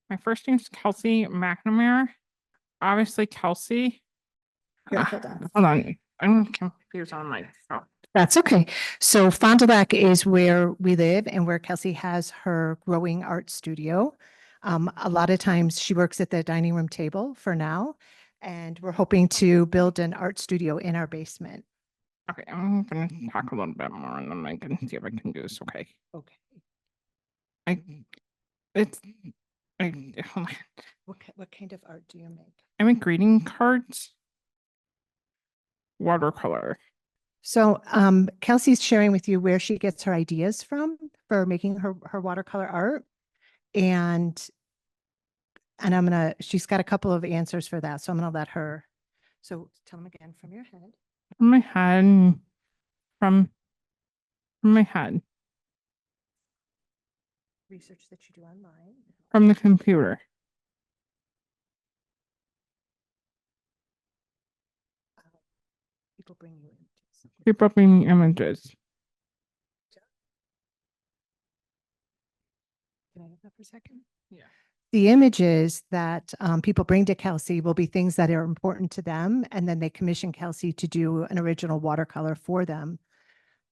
My first name's Kelsey McNamara. Obviously, Kelsey. Here, hold on. Hold on. I'm confused on my phone. That's okay. So Fond du Lac is where we live and where Kelsey has her growing art studio. A lot of times she works at the dining room table for now, and we're hoping to build an art studio in our basement. Okay, I'm gonna talk a little bit more and then I can see if I can do this. Okay. Okay. I it's I hold on. What kind of art do you make? I make greeting cards. Watercolor. So Kelsey's sharing with you where she gets her ideas from for making her watercolor art. And she's got a couple of answers for that. So I'm gonna let her. So tell them again from your head. From my head. From my head. Research that you do online. From the computer. People bring you images. People bring me images. Can I have that for a second? Yeah. The images that people bring to Kelsey will be things that are important to them, and then they commission Kelsey to do an original watercolor for them.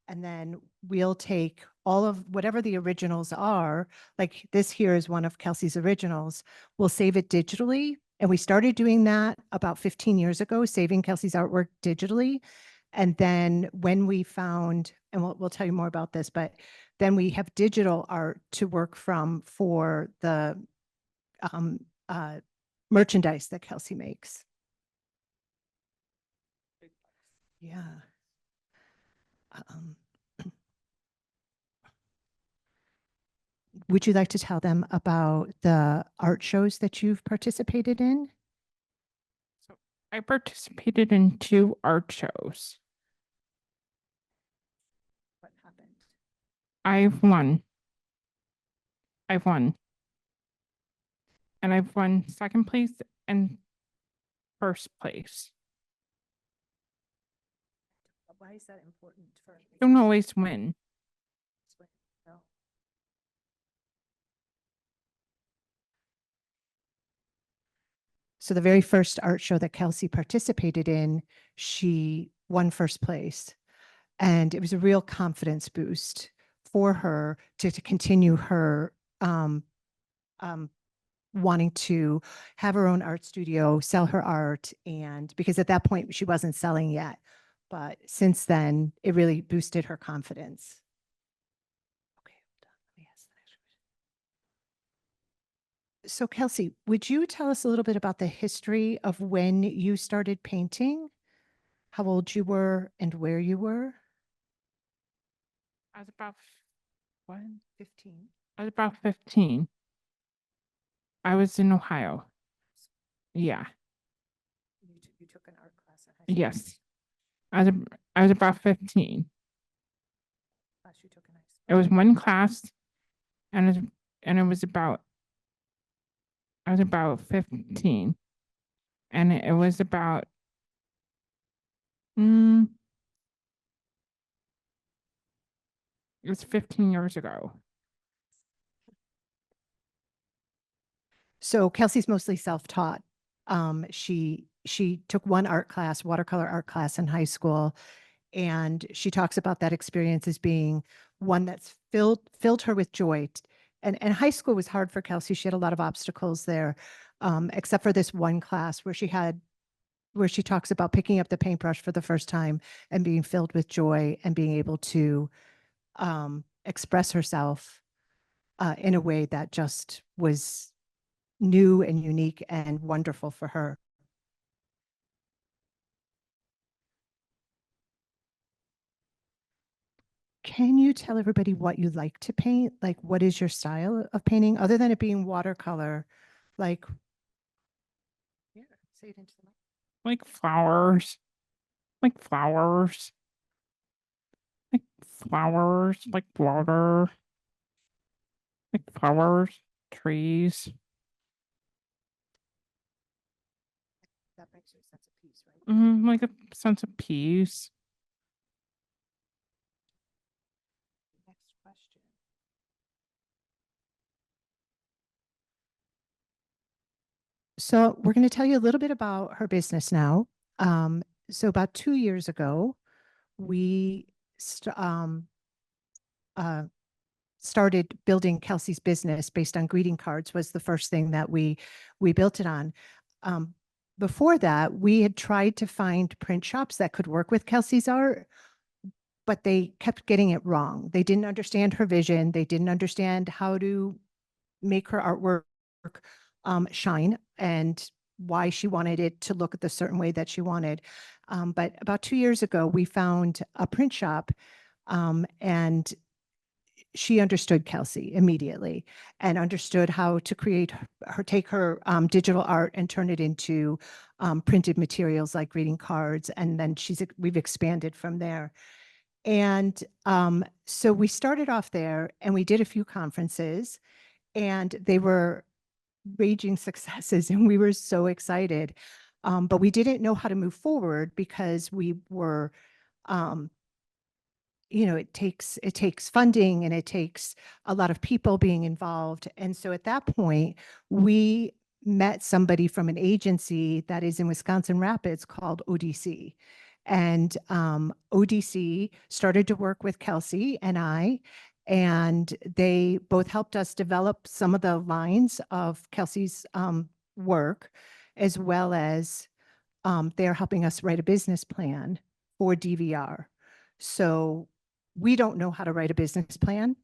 And then we'll take all of whatever the originals are, like this here is one of Kelsey's originals. We'll save it digitally. And we started doing that about 15 years ago, saving Kelsey's artwork digitally. And then when we found, and we'll tell you more about this, but then we have digital art to work from for the um, uh, merchandise that Kelsey makes. Yeah. Would you like to tell them about the art shows that you've participated in? So I participated in 2 art shows. What happened? I've won. I've won. And I've won second place and first place. Why is that important for? Don't always win. So the very first art show that Kelsey participated in, she won first place. And it was a real confidence boost for her to continue her wanting to have her own art studio, sell her art. And because at that point she wasn't selling yet, but since then it really boosted her confidence. Okay, let me ask the next question. So Kelsey, would you tell us a little bit about the history of when you started painting, how old you were and where you were? I was about 15. I was about 15. I was in Ohio. Yeah. You took an art class at high school? Yes. I was about 15. Class you took in high school? It was one class and it was about I was about 15. And it was about it was 15 years ago. So Kelsey's mostly self-taught. She took one art class, watercolor art class in high school, and she talks about that experience as being one that's filled her with joy. And high school was hard for Kelsey. She had a lot of obstacles there, except for this one class where she talks about picking up the paintbrush for the first time and being filled with joy and being able to express herself in a way that just was new and unique and wonderful for her. Can you tell everybody what you like to paint? Like, what is your style of painting other than it being watercolor? Like, yeah, say it into the mic. Like flowers. Like flowers. Like flowers. Like water. Like flowers. Trees. That brings you a sense of peace, right? Like a sense of peace. Next question. So we're going to tell you a little bit about her business now. So about 2 years ago, we st uh, started building Kelsey's business based on greeting cards was the first thing that we built it on. Um, Before that, we had tried to find print shops that could work with Kelsey's art, but they kept getting it wrong. They didn't understand her vision. They didn't understand how to make her artwork shine and why she wanted it to look the certain way that she wanted. But about 2 years ago, we found a print shop, and she understood Kelsey immediately and understood how to create take her digital art and turn it into printed materials like greeting cards. And then we've expanded from there. And so we started off there and we did a few conferences, and they were raging successes and we were so excited. But we didn't know how to move forward because we were, um, it takes funding and it takes a lot of people being involved. And so at that point, we met somebody from an agency that is in Wisconsin Rapids called ODC. And ODC started to work with Kelsey and I, and they both helped us develop some of the lines of Kelsey's work, as well as they're helping us write a business plan for DVR. So we don't know how to write a business plan.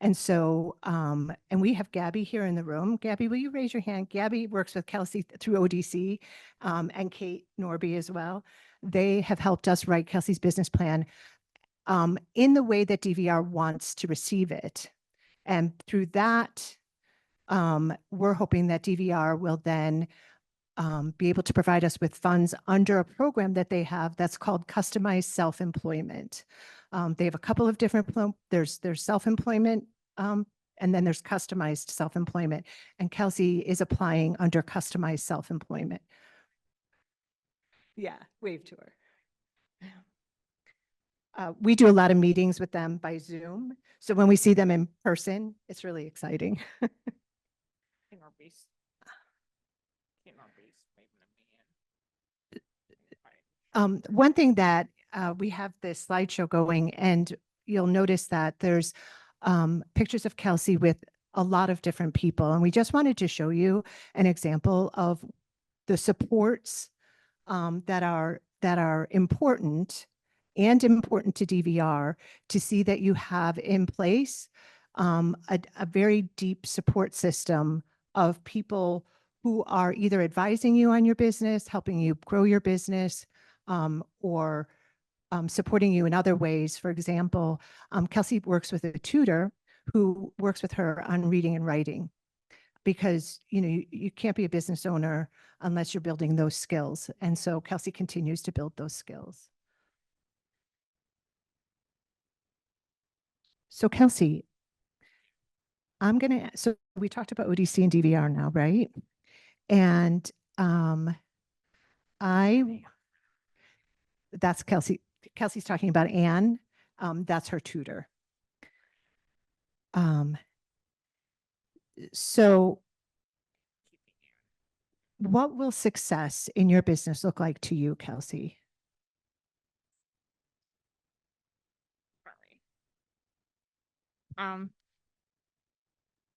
And so, and we have Gabby here in the room. Gabby, will you raise your hand? Gabby works with Kelsey through ODC, and Kate Norby as well. They have helped us write Kelsey's business plan in the way that DVR wants to receive it. And through that, we're hoping that DVR will then be able to provide us with funds under a program that they have that's called customized self-employment. They have a couple of different, there's self-employment, and then there's customized self-employment. And Kelsey is applying under customized self-employment. Yeah, wave to her. We do a lot of meetings with them by Zoom. So when we see them in person, it's really exciting. One thing that we have this slideshow going, and you'll notice that there's pictures of Kelsey with a lot of different people. And we just wanted to show you an example of the supports that are important to DVR, to see that you have in place a very deep support system of people who are either advising you on your business, helping you grow your business, or supporting you in other ways. For example, Kelsey works with a tutor who works with her on reading and writing, because you can't be a business owner unless you're building those skills. And so Kelsey continues to build those skills. So Kelsey, so we talked about ODC and DVR now, right? And that's Kelsey. Kelsey's talking about Anne. That's her tutor. So what will success in your business look like to you, Kelsey?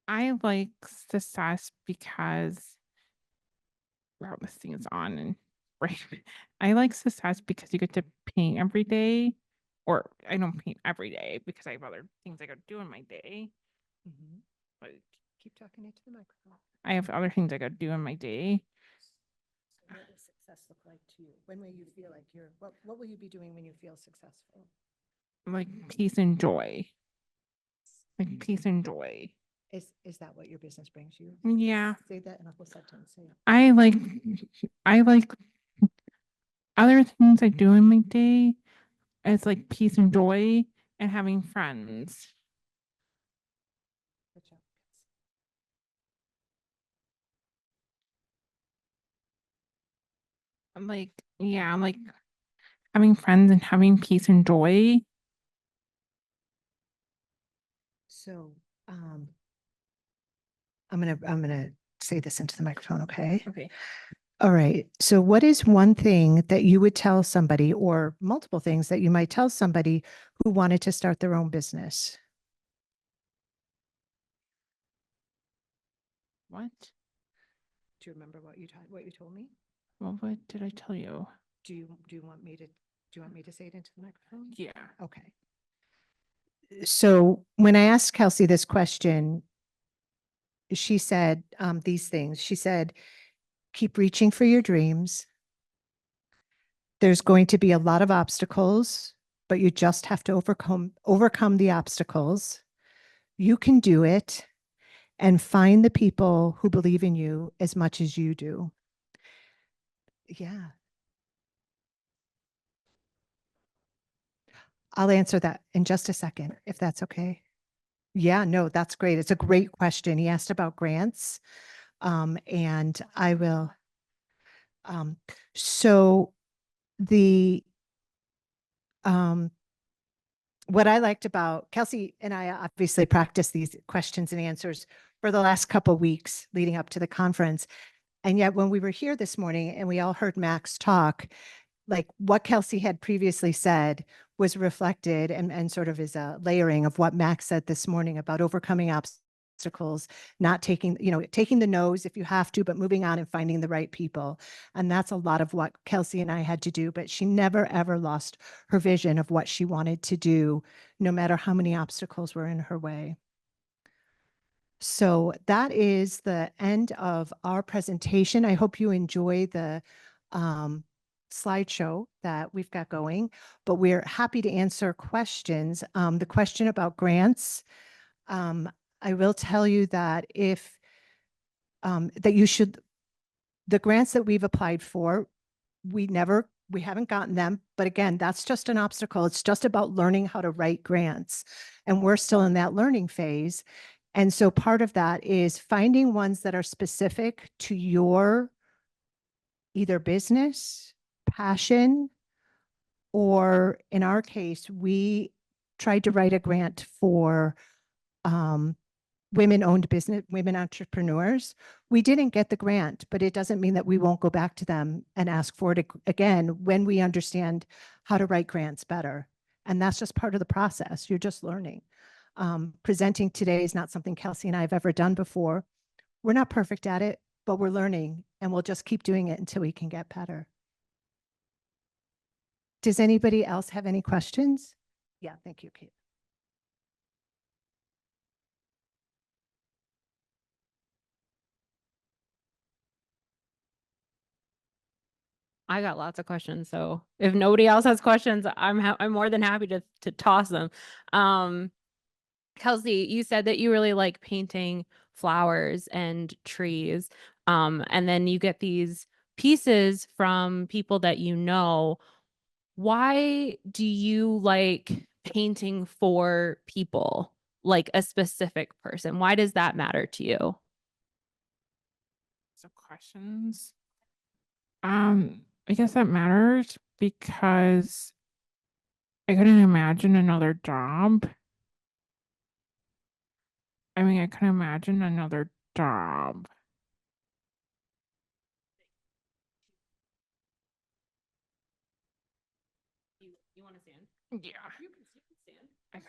I like success because, wow, this thing is on and right. I like success because you get to paint every day, or I don't paint every day because I have other things I gotta do in my day. But Keep talking into the microphone. I have other things I gotta do in my day. So what does success look like to you? When will you feel like what will you be doing when you feel successful? Like peace and joy. Like peace and joy. Is that what your business brings you? Yeah. Say that in a whole sentence. Say it. I like other things I do in my day. It's like peace and joy and having friends. Good job. I'm like, yeah, I'm like having friends and having peace and joy. So I'm gonna say this into the microphone, okay? Okay. All right. So what is one thing that you would tell somebody, or multiple things that you might tell somebody who wanted to start their own business? What? Do you remember what you told me? Well, what did I tell you? Do you want me to say it into the microphone? Yeah. Okay. So when I asked Kelsey this question, she said these things. She said, keep reaching for your dreams. There's going to be a lot of obstacles, but you just have to overcome the obstacles. You can do it, and find the people who believe in you as much as you do. Yeah. I'll answer that in just a second, if that's okay. Yeah, no, that's great. It's a great question. He asked about grants. And I will. Um, so the um, what I liked about Kelsey and I obviously practiced these questions and answers for the last couple of weeks leading up to the conference. And yet when we were here this morning and we all heard Max talk, like what Kelsey had previously said was reflected and sort of is a layering of what Max said this morning about overcoming obstacles, not taking, taking the no's if you have to, but moving on and finding the right people. And that's a lot of what Kelsey and I had to do, but she never, ever lost her vision of what she wanted to do, no matter how many obstacles were in her way. So that is the end of our presentation. I hope you enjoy the slideshow that we've got going, but we're happy to answer questions. The question about grants, I will tell you that that you should, the grants that we've applied for, we haven't gotten them, but again, that's just an obstacle. It's just about learning how to write grants. And we're still in that learning phase. And so part of that is finding ones that are specific to your either business, passion, or in our case, we tried to write a grant for women-owned business, women entrepreneurs. We didn't get the grant, but it doesn't mean that we won't go back to them and ask for it again when we understand how to write grants better. And that's just part of the process. You're just learning. Presenting today is not something Kelsey and I have ever done before. We're not perfect at it, but we're learning, and we'll just keep doing it until we can get better. Does anybody else have any questions? Yeah, thank you, Kate. I got lots of questions, so if nobody else has questions, I'm more than happy to toss them. Kelsey, you said that you really like painting flowers and trees. And then you get these pieces from people that you know. Why do you like painting for people, like a specific person? Why does that matter to you? So questions. I guess that matters because I couldn't imagine another job. I mean, I couldn't imagine another job. You want to stand? Yeah. You can stand. Okay.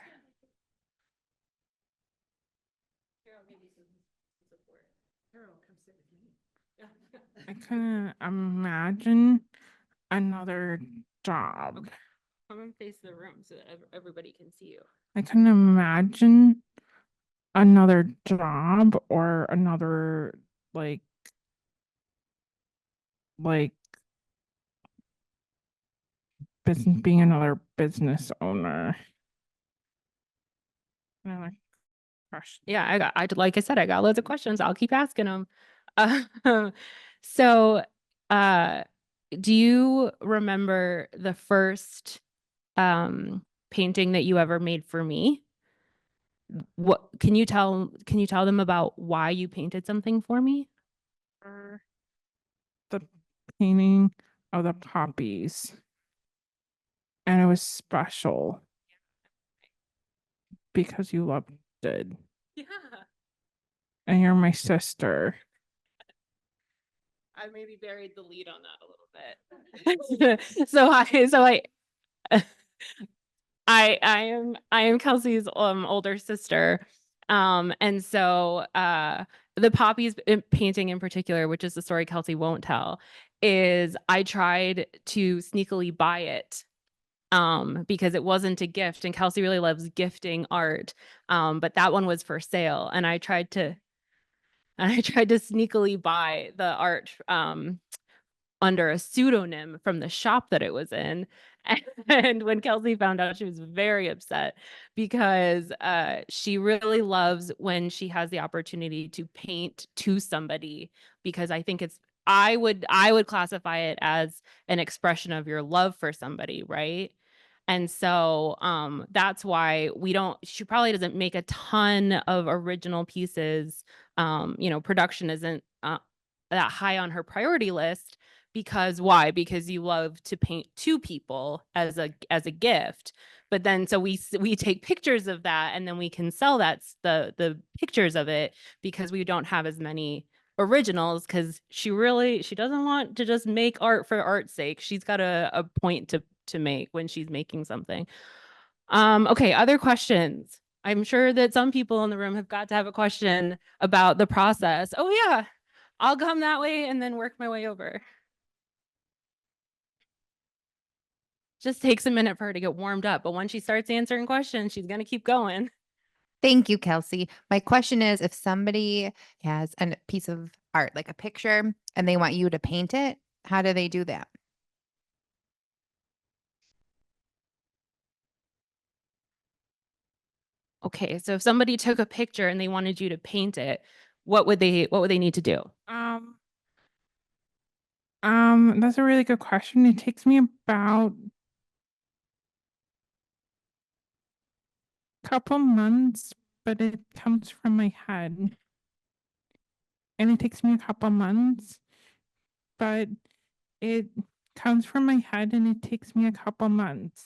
Carol, maybe some support. Carol, come sit with me. I couldn't imagine another job. Okay. I'm gonna face the room so that everybody can see you. I couldn't imagine another job or another like business being another business owner. Another question. Yeah, like I said, I got loads of questions. I'll keep asking them. So, uh, do you remember the first painting that you ever made for me? What can you tell them about why you painted something for me? For the painting of the poppies. And it was special because you loved it. Yeah. And you're my sister. I maybe buried the lead on that a little bit. I am Kelsey's older sister. And so the poppies painting in particular, which is the story Kelsey won't tell, is I tried to sneakily buy it because it wasn't a gift, and Kelsey really loves gifting art. But that one was for sale, and I tried to sneakily buy the art under a pseudonym from the shop that it was in. And when Kelsey found out, she was very upset because she really loves when she has the opportunity to paint to somebody, because I think I would classify it as an expression of your love for somebody, right? And so that's why she probably doesn't make a ton of original pieces. Production isn't that high on her priority list. Because why? Because you love to paint to people as a gift. But then so we take pictures of that, and then we can sell the pictures of it, because we don't have as many originals, because she doesn't want to just make art for art's sake. She's got a point to make when she's making something. Okay, other questions? I'm sure that some people in the room have got to have a question about the process. Oh yeah, I'll come that way and then work my way over. Just takes a minute for her to get warmed up, but once she starts answering questions, she's going to keep going. Thank you, Kelsey. My question is, if somebody has a piece of art, like a picture, and they want you to paint it, how do they do that? Okay, so if somebody took a picture and they wanted you to paint it, what would they need to do? That's a really good question. It takes me about a couple months, but it comes from my head. And it takes me a couple months, but it comes from my head and it takes me a couple months.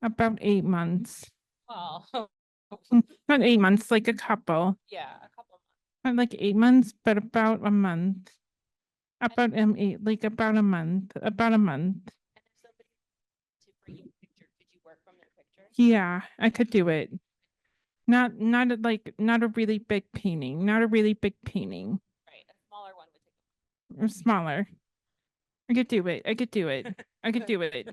About 8 months. Well, Not 8 months, like a couple. yeah, a couple Not like 8 months, but about a month. About about a month. About a month. And if somebody to bring you a picture, could you work from their picture? Yeah, I could do it. Not a really big painting. Not a really big painting. Right, a smaller one would take. Or smaller. I could do it. I could do it. I could do it.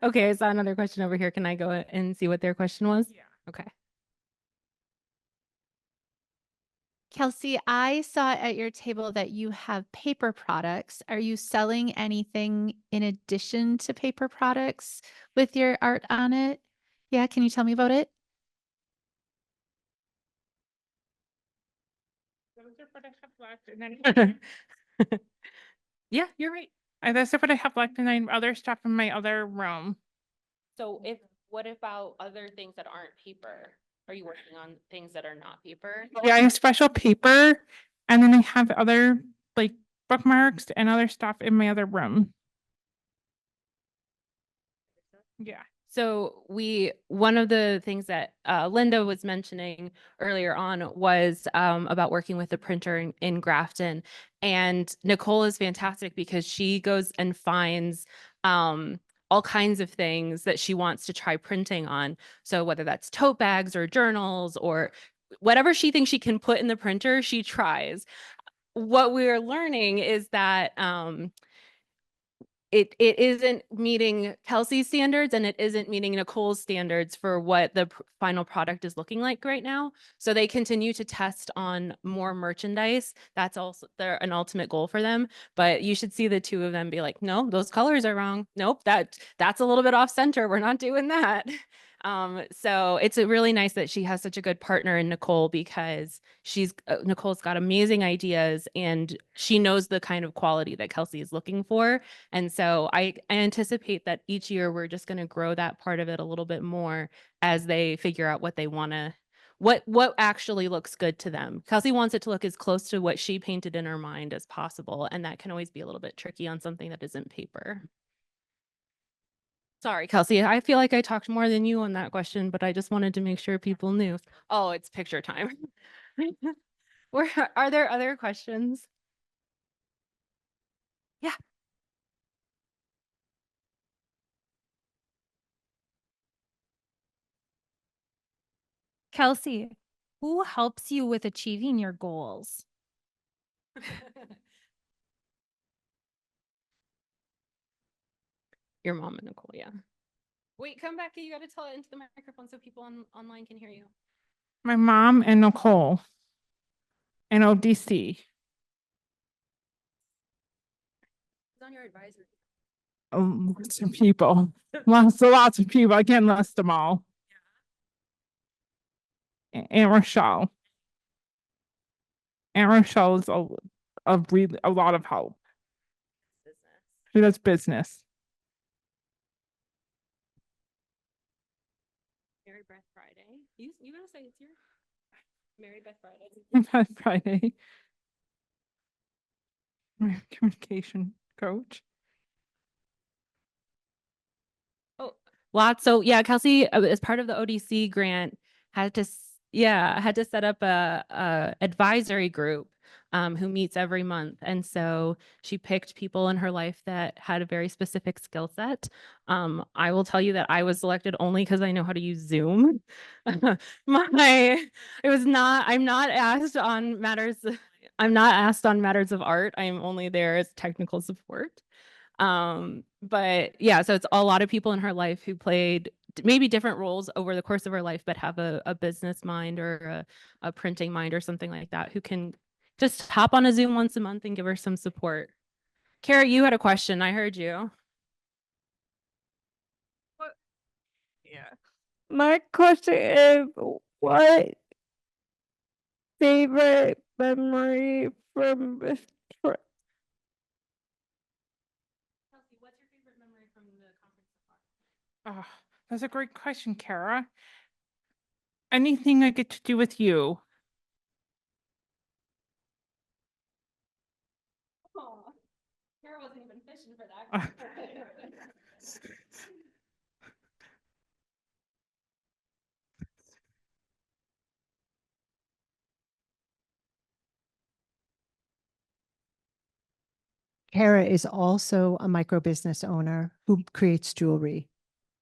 Okay, I saw another question over here. Can I go and see what their question was? Yeah. Okay. Kelsey, I saw at your table that you have paper products. Are you selling anything in addition to paper products with your art on it? Yeah, can you tell me about it? Yeah, you're right. That's what I have left, and then other stuff in my other room. So what about other things that aren't paper? Are you working on things that are not paper? Yeah, I have special paper, and then I have other like bookmarks and other stuff in my other room. Yeah. So one of the things that Linda was mentioning earlier on was about working with a printer in Grafton. And Nicole is fantastic because she goes and finds all kinds of things that she wants to try printing on. So whether that's tote bags or journals or whatever she thinks she can put in the printer, she tries. What we're learning is that it isn't meeting Kelsey's standards, and it isn't meeting Nicole's standards for what the final product is looking like right now. So they continue to test on more merchandise. That's also an ultimate goal for them. But you should see the two of them be like, no, those colors are wrong. Nope, that's a little bit off center. We're not doing that. So it's really nice that she has such a good partner in Nicole, because Nicole's got amazing ideas and she knows the kind of quality that Kelsey is looking for. And so I anticipate that each year we're just going to grow that part of it a little bit more as they figure out what they want to, what actually looks good to them. Kelsey wants it to look as close to what she painted in her mind as possible. And that can always be a little bit tricky on something that isn't paper. Sorry, Kelsey, I feel like I talked more than you on that question, but I just wanted to make sure people knew. Oh, it's picture time. Are there other questions? Kelsey, who helps you with achieving your goals? Your mom and Nicole, yeah. Wait, come back. You got to tell it into the microphone so people online can hear you. My mom and Nicole and ODC. Who's on your advisory? Lots of people. Lots of people. I can't list them all. Aunt Rochelle. Aunt Rochelle is a lot of help. Business. She does business. Mary Beth Friday. You gotta say it's your Mary Beth Friday. Friday. My communication coach. Oh, lots. So yeah, Kelsey, as part of the ODC grant, had to set up a advisory group who meets every month, and so she picked people in her life that had a very specific skill set. I will tell you that I was selected only because I know how to use Zoom. I'm not asked on matters. I'm not asked on matters of art. I am only there as technical support. But yeah, so it's a lot of people in her life who played maybe different roles over the course of her life, but have a business mind or a printing mind or something like that, who can just hop on a Zoom once a month and give her some support. Kara, you had a question. I heard you. Yeah. My question is, what favorite memory from this trip? Kelsey, what's your favorite memory from the conference so far? Oh, that's a great question, Kara. Anything I get to do with you. Oh, Kara wasn't even fishing for that. Kara is also a micro business owner who creates jewelry.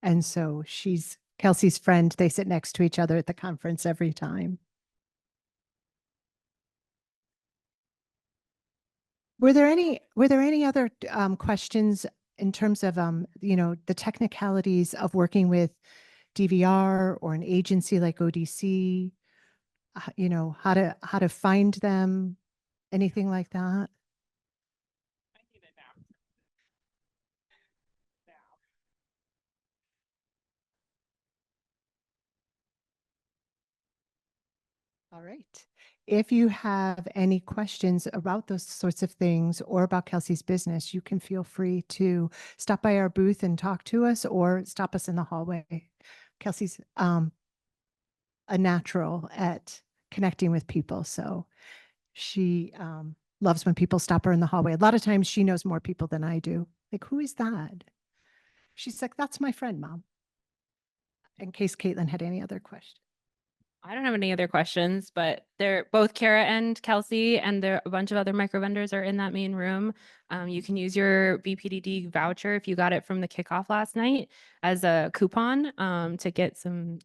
And so she's Kelsey's friend. They sit next to each other at the conference every time. Were there any other questions in terms of the technicalities of working with DVR or an agency like ODC? How to find them, anything like that? All right. If you have any questions about those sorts of things or about Kelsey's business, you can feel free to stop by our booth and talk to us or stop us in the hallway. Kelsey's a natural at connecting with people. So she loves when people stop her in the hallway. A lot of times she knows more people than I do. Like, who is that? She's like, that's my friend, Mom. In case Caitlin had any other questions. I don't have any other questions, but they're both Kara and Kelsey, and there a bunch of other micro vendors are in that main room. You can use your BPDD voucher if you got it from the kickoff last night as a coupon to get some,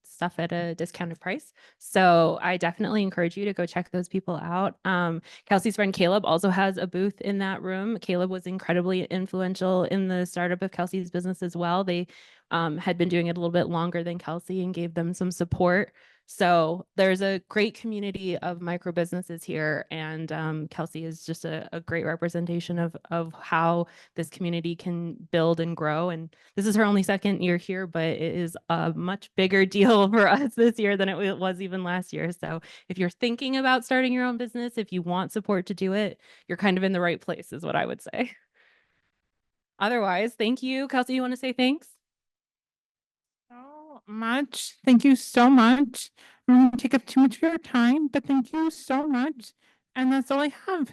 stuff at a discounted price. So I definitely encourage you to go check those people out. Kelsey's friend Caleb also has a booth in that room. Caleb was incredibly influential in the startup of Kelsey's business as well. They had been doing it a little bit longer than Kelsey and gave them some support. So there's a great community of micro businesses here, and Kelsey is just a great representation of how this community can build and grow. And this is her only second year here, but it is a much bigger deal for us this year than it was even last year. So if you're thinking about starting your own business, if you want support to do it, you're kind of in the right place, is what I would say. Otherwise, thank you. Kelsey, you want to say thanks? So much. Thank you so much. I'm going to take up too much of your time, but thank you so much. And that's all I have.